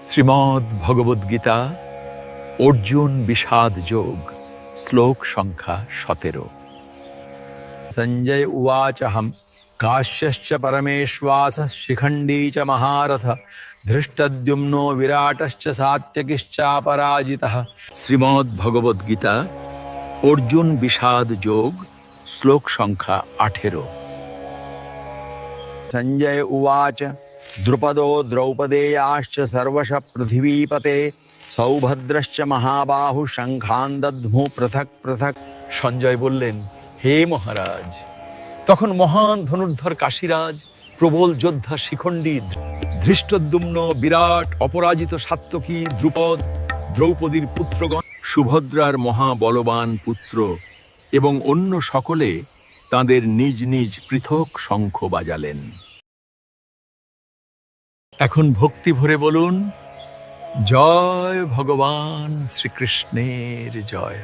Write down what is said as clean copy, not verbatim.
শ্রীমদ্ ভগবদ্গীতা অর্জুন বিষাদ যোগ শ্লোক সংখ্যা 17। संजय उवाच हम काश्यश्च परमेश्वासः शिखण्डी च महारथ धृष्टद्युम्नो विराटश्च सात्यकिश्चापराजितः। শ্রীমদ্ ভগবদ্গীতা অর্জুন বিষাদ যোগ শ্লোক সংখ্যা 18। संजय उवाच द्रुपदो द्रौपदेयाश्च सर्वश पृथिवीपते सौभद्रश्च महाबाहु शङ्खान् दद्मुः पृथक् पृथक्। সঞ্জয় বললেন, হে মহারাজ, তখন মহান ধনুর্ধর কাশীরাজ, প্রবল যোদ্ধা শিখণ্ডী, ধৃষ্টদ্যুম্ন, বিরাট অপরাজিত সাত্যকী, দ্রুপদ, দ্রৌপদীর পুত্রগণ, সুভদ্রার মহাবলবান পুত্র এবং অন্য সকলে তাঁদের নিজ নিজ পৃথক শঙ্খ বাজালেন। এখন ভক্তি ভরে বলুন, জয় ভগবান শ্রীকৃষ্ণের জয়।